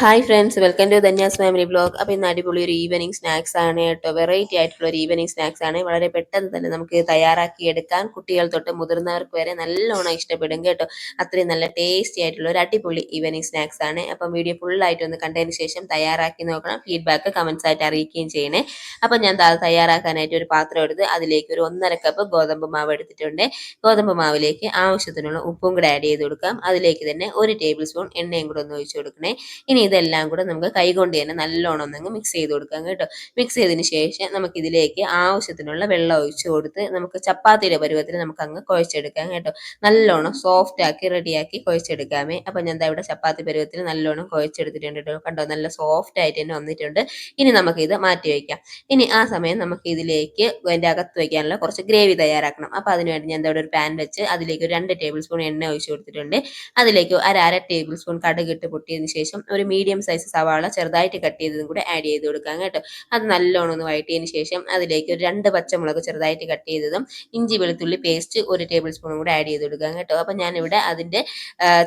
Hi friends, welcome to Dhanya's family blog. അപ്പോൾ ഇന്ന് അടിപൊളി ഒരു ഈവനിങ് സ്നാക്സ് ആണ് കേട്ടോ. വെറൈറ്റി ആയിട്ടുള്ള ഒരു ഈവനിങ് സ്നാക്സ് ആണ്. വളരെ പെട്ടെന്ന് തന്നെ നമുക്ക് തയ്യാറാക്കി എടുക്കാൻ കുട്ടികൾ തൊട്ട് മുതിർന്നവർക്ക് വരെ നല്ലോണം ഇഷ്ടപ്പെടും കേട്ടോ. അത്രയും നല്ല ടേസ്റ്റി ആയിട്ടുള്ള ഒരു അടിപൊളി ഈവനിങ് സ്നാക്സ് ആണ്. അപ്പം വീഡിയോ ഫുള്ളായിട്ട് ഒന്ന് കണ്ടതിന് ശേഷം തയ്യാറാക്കി നോക്കണം. ഫീഡ്ബാക്ക് കമൻസ് ആയിട്ട് അറിയിക്കുകയും ചെയ്യണേ. അപ്പം ഞാൻ തയ്യാറാക്കാനായിട്ട് ഒരു പാത്രം എടുത്ത് അതിലേക്ക് ഒരു 1.5 കപ്പ് ഗോതമ്പ് മാവ് എടുത്തിട്ടുണ്ട്. ഗോതമ്പ് മാവിലേക്ക് ആവശ്യത്തിനുള്ള ഉപ്പും കൂടെ ആഡ് ചെയ്ത് കൊടുക്കാം. അതിലേക്ക് തന്നെ 1 ടേബിൾ സ്പൂൺ എണ്ണയും കൂടെ ഒന്ന് ഒഴിച്ച് കൊടുക്കണേ. ഇനി ഇതെല്ലാം കൂടെ നമുക്ക് കൈകൊണ്ട് തന്നെ നല്ലോണം ഒന്നങ്ങ് മിക്സ് ചെയ്ത് കൊടുക്കാം കേട്ടോ. മിക്സ് ചെയ്തതിന് ശേഷം നമുക്ക് ഇതിലേക്ക് ആവശ്യത്തിനുള്ള വെള്ളം ഒഴിച്ച് കൊടുത്ത് നമുക്ക് ചപ്പാത്തിയുടെ പരുവത്തിൽ നമുക്ക് അങ്ങ് കുഴച്ചെടുക്കാം കേട്ടോ. നല്ലോണം സോഫ്റ്റ് ആക്കി റെഡിയാക്കി കുഴച്ചെടുക്കാമേ. അപ്പം ഞാൻ ദാ ഇവിടെ ചപ്പാത്തി പരുവത്തിൽ നല്ലോണം കുഴച്ചെടുത്തിട്ടുണ്ട് കേട്ടോ. കണ്ടോ, നല്ല സോഫ്റ്റ് ആയിട്ട് തന്നെ വന്നിട്ടുണ്ട്. ഇനി നമുക്കിത് മാറ്റി വയ്ക്കാം. ഇനി ആ സമയം നമുക്ക് ഇതിലേക്ക് അതിൻ്റെ അകത്ത് വയ്ക്കാനുള്ള കുറച്ച് ഗ്രേവി തയ്യാറാക്കണം. അപ്പോൾ അതിനുവേണ്ടി ഞാൻ ഇവിടെ ഒരു പാൻ വെച്ച് അതിലേക്ക് ഒരു 2 ടേബിൾ സ്പൂൺ എണ്ണ ഒഴിച്ച് കൊടുത്തിട്ടുണ്ട്. അതിലേക്ക് അര ടേബിൾ സ്പൂൺ കടുക് ഇട്ട് പൊട്ടിയതിന് ശേഷം ഒരു മീഡിയം സൈസ് സവാള ചെറുതായിട്ട് കട്ട് ചെയ്തതും കൂടെ ആഡ് ചെയ്ത് കൊടുക്കാം കേട്ടോ. അത് നല്ലോണം ഒന്ന് വഴറ്റിയതിന് ശേഷം അതിലേക്ക് ഒരു 2 പച്ചമുളക് ചെറുതായിട്ട് കട്ട് ചെയ്തതും ഇഞ്ചി വെളുത്തുള്ളി പേസ്റ്റ് 1 ടേബിൾ സ്പൂണും കൂടെ ആഡ് ചെയ്ത് കൊടുക്കാം കേട്ടോ. അപ്പം ഞാനിവിടെ അതിൻ്റെ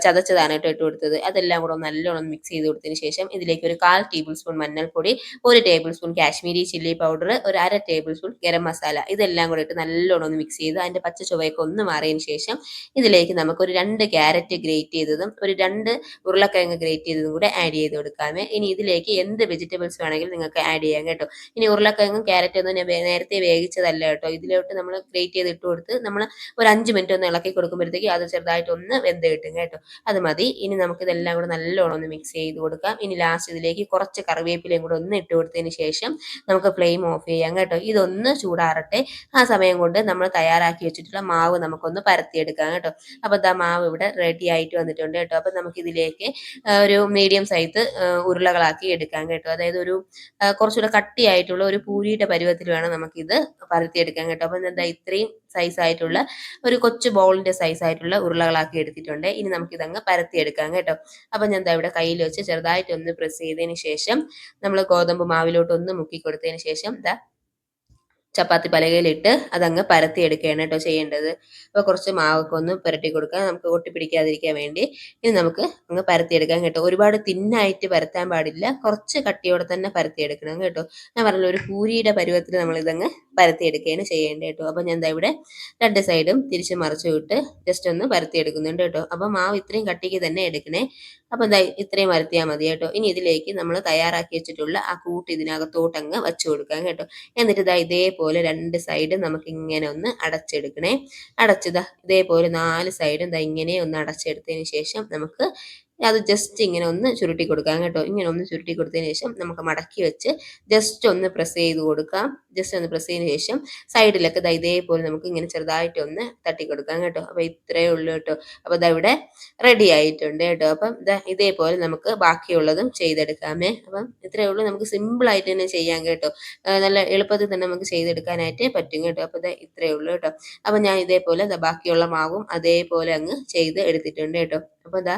ചതച്ചതാണ് കേട്ടോ ഇട്ട് കൊടുത്തത്. അതെല്ലാം കൂടെ നല്ലോണം മിക്സ് ചെയ്ത് കൊടുത്തതിന് ശേഷം ഇതിലേക്ക് ഒരു 1/4 ടേബിൾ സ്പൂൺ മഞ്ഞൾപ്പൊടി, 1 table spoon Kashmiri chilli powder, ഒരു അര ടേബിൾ സ്പൂൺ ഗരം മസാല ഇതെല്ലാം കൂടെ ഇട്ട് നല്ലോണം ഒന്ന് മിക്സ് ചെയ്ത് അതിൻ്റെ പച്ച ചുവയൊക്കെ ഒന്ന് മാറിയതിന് ശേഷം ഇതിലേക്ക് നമുക്കൊരു 2 ക്യാരറ്റ് ഗ്രേറ്റ് ചെയ്തതും ഒരു 2 ഉരുളക്കിഴങ്ങ് ഗ്രേറ്റ് ചെയ്തതും കൂടെ ആഡ് ചെയ്ത് കൊടുക്കാമേ. ഇനി ഇതിലേക്ക് എന്ത് വെജിറ്റബിൾസ് വേണമെങ്കിലും നിങ്ങൾക്ക് ആഡ് ചെയ്യാം കേട്ടോ. ഇനി ഉരുളക്കിഴങ്ങും ക്യാരറ്റും ഒന്നും ഞാൻ നേരത്തെ വേവിച്ചതല്ല കേട്ടോ. ഇതിലോട്ട് നമ്മൾ ഗ്രേറ്റ് ചെയ്ത് ഇട്ട് കൊടുത്ത് നമ്മൾ ഒരു 5 മിനിറ്റ് ഒന്ന് ഇളക്കി കൊടുക്കുമ്പോഴത്തേക്ക് അത് ചെറുതായിട്ട് ഒന്ന് വെന്ത് കിട്ടും കേട്ടോ. അത് മതി. ഇനി നമുക്ക് ഇതെല്ലാം കൂടെ നല്ലോണം ഒന്ന് മിക്സ് ചെയ്ത് കൊടുക്കാം. ഇനി ലാസ്റ്റ് ഇതിലേക്ക് കുറച്ച് കറിവേപ്പിലയും കൂടെ ഒന്ന് ഇട്ട് കൊടുത്തതിന് ശേഷം നമുക്ക് ഫ്ലെയിം ഓഫ് ചെയ്യാം കേട്ടോ. ഇതൊന്ന് ചൂടാറട്ടെ. ആ സമയം കൊണ്ട് നമ്മൾ തയ്യാറാക്കി വെച്ചിട്ടുള്ള മാവ് നമുക്കൊന്ന് പരത്തിയെടുക്കാം കേട്ടോ. അപ്പോൾ ദാ മാവ് ഇവിടെ റെഡി ആയിട്ട് വന്നിട്ടുണ്ട് കേട്ടോ. അപ്പം നമുക്കിതിലേക്ക് ഒരു മീഡിയം സൈസ് ഉരുളകളാക്കി എടുക്കാം കേട്ടോ. അതായത് ഒരു കുറച്ചുകൂടെ കട്ടിയായിട്ടുള്ള ഒരു പൂരിയുടെ പരുവത്തിൽ വേണം നമുക്കിത് പരത്തിയെടുക്കാൻ കേട്ടോ. അപ്പം എന്താ ഇത്രയും സൈസ് ആയിട്ടുള്ള ഒരു കൊച്ചു ബൗളിന്റെ സൈസ് ആയിട്ടുള്ള ഉരുളകളാക്കി എടുത്തിട്ടുണ്ട്. ഇനി നമുക്കിതങ്ങ് പരത്തിയെടുക്കാം കേട്ടോ. അപ്പം ഞാൻ ദാ ഇവിടെ കയ്യിൽ വെച്ച് ചെറുതായിട്ട് ഒന്ന് പ്രസ് ചെയ്തതിന് ശേഷം നമ്മൾ ഗോതമ്പ് മാവിലോട്ട് ഒന്ന് മുക്കി കൊടുത്തതിന് ശേഷം ദാ ചപ്പാത്തി പലകയിലിട്ട് അതങ്ങ് പരത്തിയെടുക്കുകയാണ് കേട്ടോ ചെയ്യേണ്ടത്. അപ്പോൾ കുറച്ച് മാവൊക്കെ ഒന്ന് പുരട്ടി കൊടുക്കുക, നമുക്ക് ഒട്ടിപ്പിടിക്കാതിരിക്കാൻ വേണ്ടി. ഇനി നമുക്ക് അങ്ങ് പരത്തിയെടുക്കാം കേട്ടോ. ഒരുപാട് തിന്നായിട്ട് പരത്താൻ പാടില്ല, കുറച്ച് കട്ടിയോടെ തന്നെ പരത്തിയെടുക്കണം കേട്ടോ. ഞാൻ പറഞ്ഞല്ലോ, ഒരു പൂരിയുടെ പരുവത്തിൽ നമ്മളിതങ്ങ് പരത്തിയെടുക്കുകയാണ് ചെയ്യേണ്ടത് കേട്ടോ. അപ്പോൾ ഞാൻ എന്താ ഇവിടെ 2 സൈഡും തിരിച്ച് മറിച്ച് വിട്ട് ജസ്റ്റ് ഒന്ന് പരത്തിയെടുക്കുന്നുണ്ട് കേട്ടോ. അപ്പോൾ മാവ് ഇത്രയും കട്ടിക്ക് തന്നെ എടുക്കണേ. അപ്പോൾ എന്താ ഇത്രയും പരത്തിയാൽ മതി കേട്ടോ. ഇനി ഇതിലേക്ക് നമ്മൾ തയ്യാറാക്കി വെച്ചിട്ടുള്ള ആ കൂട്ട് ഇതിനകത്തോട്ടങ്ങ് വെച്ച് കൊടുക്കാം കേട്ടോ. എന്നിട്ട് ഇതാ ഇതേപോലെ 2 സൈഡും നമുക്ക് ഇങ്ങനെ ഒന്ന് അടച്ചെടുക്കണേ. അടച്ചതാ ഇതേപോലെ 4 സൈഡും ഇതാ ഇങ്ങനെ ഒന്ന് അടച്ചെടുത്തതിന് ശേഷം നമുക്ക് അത് ജസ്റ്റ് ഇങ്ങനെ ഒന്ന് ചുരുട്ടി കൊടുക്കാം കേട്ടോ. ഇങ്ങനെ ഒന്ന് ചുരുട്ടി കൊടുത്തതിന് ശേഷം നമുക്ക് മടക്കി വെച്ച് ജസ്റ്റ് ഒന്ന് പ്രസ് ചെയ്ത് കൊടുക്കാം. ജസ്റ്റ് ഒന്ന് പ്രസ് ചെയ്തതിന് ശേഷം സൈഡിലൊക്കെ ദാ ഇതേപോലെ നമുക്ക് ഇങ്ങനെ ചെറുതായിട്ട് ഒന്ന് തട്ടി കൊടുക്കാം കേട്ടോ. അപ്പോൾ ഇത്രയേ ഉള്ളൂ കേട്ടോ. അപ്പോൾ ദാ ഇവിടെ റെഡി ആയിട്ടുണ്ട് കേട്ടോ. അപ്പം ദാ ഇതേപോലെ നമുക്ക് ബാക്കിയുള്ളതും ചെയ്തെടുക്കാമേ. അപ്പം ഇത്രയേ ഉള്ളൂ, നമുക്ക് സിമ്പിൾ ആയിട്ട് തന്നെ ചെയ്യാം കേട്ടോ. നല്ല എളുപ്പത്തിൽ തന്നെ നമുക്ക് ചെയ്തെടുക്കാനായിട്ട് പറ്റും കേട്ടോ. അപ്പോൾ ദാ ഇത്രയേ ഉള്ളൂ കേട്ടോ. അപ്പം ഞാൻ ഇതേപോലെ ദാ ബാക്കിയുള്ള മാവും അതേപോലെ അങ്ങ് ചെയ്ത് എടുത്തിട്ടുണ്ട് കേട്ടോ. അപ്പോൾ ദാ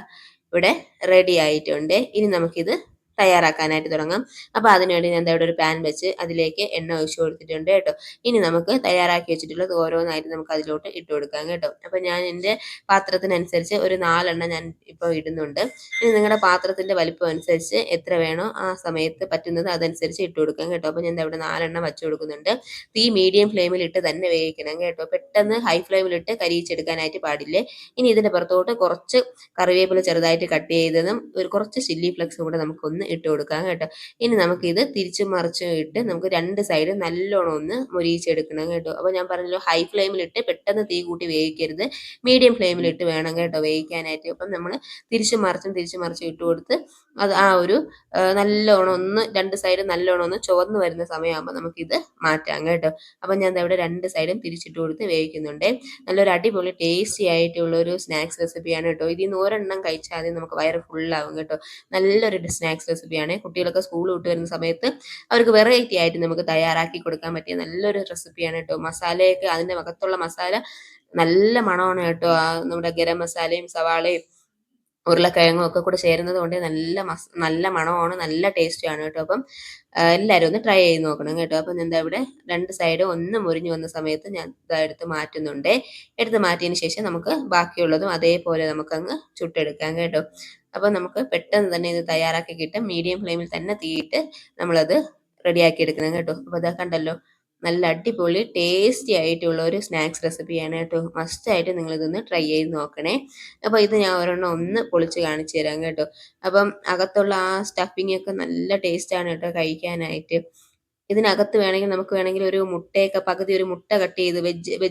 ഇവിടെ റെഡി ആയിട്ടുണ്ട്. ഇനി നമുക്കിത് തയ്യാറാക്കാനായിട്ട് തുടങ്ങാം. അപ്പോൾ അതിനുവേണ്ടി ഞാൻ ദാ ഇവിടെ ഒരു പാൻ വെച്ച് അതിലേക്ക് എണ്ണ ഒഴിച്ച് കൊടുത്തിട്ടുണ്ട് കേട്ടോ. ഇനി നമുക്ക് തയ്യാറാക്കി വെച്ചിട്ടുള്ളത് ഓരോന്നായിട്ട് നമുക്ക് അതിലോട്ട് ഇട്ട് കൊടുക്കാം കേട്ടോ. അപ്പോൾ ഞാൻ എൻ്റെ പാത്രത്തിനനുസരിച്ച് ഒരു 4 ഞാൻ ഇപ്പോൾ ഇടുന്നുണ്ട്. ഇനി നിങ്ങളുടെ പാത്രത്തിൻ്റെ വലിപ്പം അനുസരിച്ച് എത്ര വേണോ ആ സമയത്ത് പറ്റുന്നത് അതനുസരിച്ച് ഇട്ട് കൊടുക്കാം കേട്ടോ. അപ്പോൾ ഞാൻ ദാ ഇവിടെ 4 വെച്ച് കൊടുക്കുന്നുണ്ട്. തീ മീഡിയം ഫ്ലെയിമിലിട്ട് തന്നെ വേവിക്കണം കേട്ടോ. പെട്ടെന്ന് ഹൈ ഫ്ലെയിമിലിട്ട് കരിയിച്ചെടുക്കാനായിട്ട് പാടില്ലേ. ഇനി ഇതിൻ്റെ പുറത്തോട്ട് കുറച്ച് കറിവേപ്പില ചെറുതായിട്ട് കട്ട് ചെയ്തതും ഒരു കുറച്ച് ചില്ലി ഫ്ലെക്സും കൂടെ നമുക്കൊന്ന് ഇട്ട് കൊടുക്കാം കേട്ടോ. ഇനി നമുക്കിത് തിരിച്ചും മറിച്ചും ഇട്ട് നമുക്ക് 2 സൈഡും നല്ലോണം ഒന്ന് മൊരിയിച്ചെടുക്കണം കേട്ടോ. അപ്പോൾ ഞാൻ പറഞ്ഞല്ലോ, ഹൈ ഫ്ലെയിമിലിട്ട് പെട്ടെന്ന് തീ കൂട്ടി വേവിക്കരുത്, മീഡിയം ഫ്ലെയിമിലിട്ട് വേണം കേട്ടോ വേവിക്കാനായിട്ട്. അപ്പം നമ്മൾ തിരിച്ചും മറിച്ചും ഇട്ട് കൊടുത്ത് അത് ആ ഒരു നല്ലോണം ഒന്ന് 2 സൈഡും നല്ലോണം ഒന്ന് ചുവന്ന് വരുന്ന സമയമാകുമ്പോൾ നമുക്കിത് മാറ്റാം കേട്ടോ. അപ്പം ഞാൻ ദാ ഇവിടെ 2 സൈഡും തിരിച്ചിട്ട് കൊടുത്ത് വേവിക്കുന്നുണ്ട്. നല്ലൊരു അടിപൊളി ടേസ്റ്റി ആയിട്ടുള്ള ഒരു സ്നാക്സ് റെസിപ്പിയാണ് കേട്ടോ. ഇതിൽ നിന്ന് ഒരെണ്ണം കഴിച്ചാൽ ആദ്യം നമുക്ക് വയറ് ഫുള്ളാവും കേട്ടോ. നല്ലൊരു സ്നാക്സ് റെസിപ്പിയാണ്. കുട്ടികളൊക്കെ സ്കൂൾ വിട്ട് വരുന്ന സമയത്ത് അവർക്ക് വെറൈറ്റി ആയിട്ട് നമുക്ക് തയ്യാറാക്കി കൊടുക്കാൻ പറ്റിയ നല്ലൊരു റെസിപ്പിയാണ് കേട്ടോ. മസാലയൊക്കെ അതിൻ്റെ അകത്തുള്ള മസാല നല്ല മണമാണ് കേട്ടോ. നമ്മുടെ ഗരം മസാലയും സവാളയും ഉരുളക്കിഴങ്ങും ഒക്കെ കൂടെ ചേരുന്നത് കൊണ്ട് നല്ല മണമാണ്, നല്ല ടേസ്റ്റിയാണ് കേട്ടോ. അപ്പം എല്ലാവരും ഒന്ന് ട്രൈ ചെയ്ത് നോക്കണം കേട്ടോ. അപ്പം എന്താ ഇവിടെ 2 സൈഡും ഒന്ന് മുരിഞ്ഞു വന്ന സമയത്ത് ഞാൻ ഇതാ എടുത്ത് മാറ്റുന്നുണ്ട്. എടുത്ത് മാറ്റിയതിന് ശേഷം നമുക്ക് ബാക്കിയുള്ളതും അതേപോലെ നമുക്കങ്ങ് ചുട്ടെടുക്കാം കേട്ടോ. അപ്പോൾ നമുക്ക് പെട്ടെന്ന് തന്നെ ഇത് തയ്യാറാക്കി കിട്ടും. മീഡിയം ഫ്ലെയിമിൽ തന്നെ തീയിട്ട് നമ്മളത് റെഡിയാക്കി എടുക്കണം കേട്ടോ. അപ്പോൾ ഇതാ കണ്ടല്ലോ, നല്ല അടിപൊളി ടേസ്റ്റി ആയിട്ടുള്ള ഒരു സ്നാക്സ് റെസിപ്പിയാണ് കേട്ടോ. മസ്റ്റായിട്ട് നിങ്ങൾ ഇതൊന്ന് ട്രൈ ചെയ്ത് നോക്കണേ. അപ്പോൾ ഇത് ഞാൻ ഒരെണ്ണം ഒന്ന് പൊളിച്ച് കാണിച്ചു തരാം കേട്ടോ. അപ്പം അകത്തുള്ള ആ സ്റ്റഫിംഗ് ഒക്കെ നല്ല ടേസ്റ്റാണ് കേട്ടോ കഴിക്കാനായിട്ട്. ഇതിനകത്ത് വേണമെങ്കിൽ നമുക്ക് വേണമെങ്കിൽ ഒരു മുട്ടയൊക്കെ പകുതി ഒരു മുട്ട കട്ട് ചെയ്ത്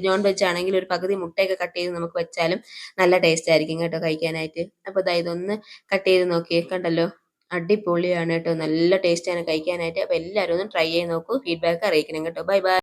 നോൺ വെജ് ആണെങ്കിൽ ഒരു പകുതി മുട്ടയൊക്കെ കട്ട് ചെയ്ത് നമുക്ക് വെച്ചാലും നല്ല ടേസ്റ്റ് ആയിരിക്കും കേട്ടോ കഴിക്കാനായിട്ട്. അപ്പോൾ ദാ ഇതൊന്ന് കട്ട് ചെയ്ത് നോക്കിയേ, കണ്ടല്ലോ, അടിപൊളിയാണ് കേട്ടോ. നല്ല ടേസ്റ്റാണ് കഴിക്കാനായിട്ട്. അപ്പോൾ എല്ലാവരും ഒന്ന് ട്രൈ ചെയ്ത് നോക്കൂ, ഫീഡ്ബാക്ക് അറിയിക്കണം കേട്ടോ. Bye bye.